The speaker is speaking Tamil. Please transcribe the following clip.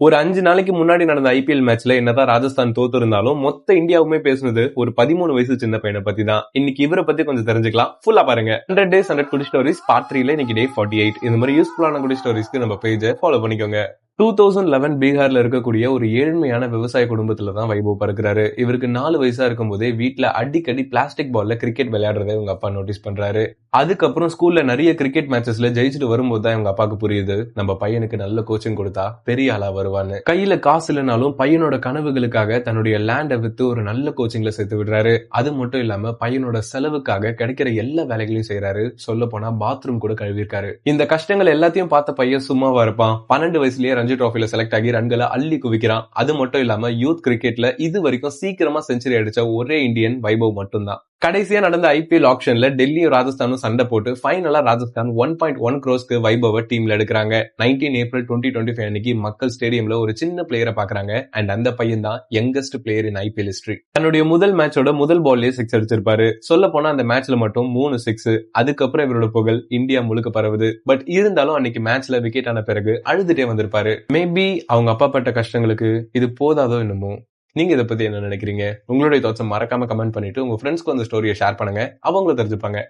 ஒரு 5 நாளைக்கு முன்னாடி நடந்த ஐபிஎல் மேட்ச்ல என்னதான் ராஜஸ்தான் தோத்து இருந்தாலும் மொத்த இந்தியாவுமே பேசுனது ஒரு 13 வயசு சின்ன பையனை பத்தி தான். இன்னைக்கு இவரை பத்தி கொஞ்சம் தெரிஞ்சுக்கலாம். ஃபுல்லா பாருங்க. 100 days 100 குடி ஸ்டோரிஸ் பார்ட் 3ல இன்னைக்கு டே 48. இந்த மாதிரி யூஸ்ஃபுல்லான குடி ஸ்டோரிஸ்க்கு நம்ம பேஜை ஃபாலோ பண்ணிக்கோங்க. 2011 பீகார்ல இருக்கக்கூடிய ஒரு ஏழ்மையான விவசாய குடும்பத்துல தான் வைபவ் பிறக்கிறாரு. இவருக்கு 4 வயசா இருக்கும் போதே வீட்டுல அடிக்கடி பிளாஸ்டிக் பால்ல கிரிக்கெட் விளையாடுறதை இவங்க அப்பா நோட்டீஸ் பண்றாரு. அதுக்கப்புறம் ஸ்கூல்ல நிறைய கிரிக்கெட் மேட்சஸ்ல ஜெயிச்சுட்டு வரும்போது தான் இவங்க அப்பாவுக்கு புரியுது, நம்ம பையனுக்கு நல்ல கோச்சிங் கொடுத்தா பெரிய ஆளா வருவான்னு. கையில காசு இல்லைனாலும் பையனோட கனவுகளுக்காக தன்னுடைய லேண்டை வித்து ஒரு நல்ல கோச்சிங்ல சேர்த்து விடுறாரு. அது மட்டும் இல்லாம பையனோட செலவுக்காக கிடைக்கிற எல்லா வேலைகளையும் செய்யறாரு. சொல்ல போனா பாத்ரூம் கூட கழுவிருக்காரு. இந்த கஷ்டங்கள் எல்லாத்தையும் பார்த்த பையன் சும்மாவா இருப்பான்? 12 வயசுலயே ரஞ்சி டிராஃபில செலக்ட் ஆகி ரன்களை அள்ளி குவிக்கிறான். அது மட்டும் இல்லாம யூத் கிரிக்கெட்ல இது வரைக்கும் சீக்கிரமா செஞ்சுரி அடிச்ச ஒரே இந்தியன் வைபவ் மட்டும்தான். கடைசியா நடந்த ஐபிஎல் ஆக்ஷன்ல டெல்லியும் ராஜஸ்தானும் சண்டை போட்டு ஃபைனலா ராஜஸ்தான் 1.1 crores வைபவ டீம்ல எடுக்கிறாங்க. 19 April 2025 அன்னைக்கு மக்கள் ஸ்டேடியம்ல ஒரு சின்ன பிளேயரை பாக்குறாங்க. அண்ட் அந்த பையன் தான் யங்கஸ்ட் பிளேயர் இன் ஐபிஎல் ஹிஸ்டரி. தன்னுடைய முதல் மேட்சோட முதல் பால்லயே 6 அடிச்சிருப்பாரு. சொல்ல போனா அந்த மேட்ச்ல மட்டும் 3 6. அதுக்கப்புறம் இவரோட புகழ் இந்தியா முழுக்க பரவுது. பட் இருந்தாலும் அன்னைக்கு மேட்ச்ல விக்கெட் ஆன பிறகு அழுதுட்டே வந்திருப்பாரு. மேபி அவங்க அப்பா பட்ட கஷ்டங்களுக்கு இது போதாதோ என்னமோ. நீங்க இதை பத்தி என்ன நினைக்கிறீங்க? உங்களுடைய தாட்ஸ் மறக்காம கமெண்ட் பண்ணிட்டு உங்க ஃப்ரெண்ட்ஸ்க்கு அந்த ஸ்டோரியை ஷேர் பண்ணுங்க. அவங்களும் தெரிஞ்சுப்பாங்க.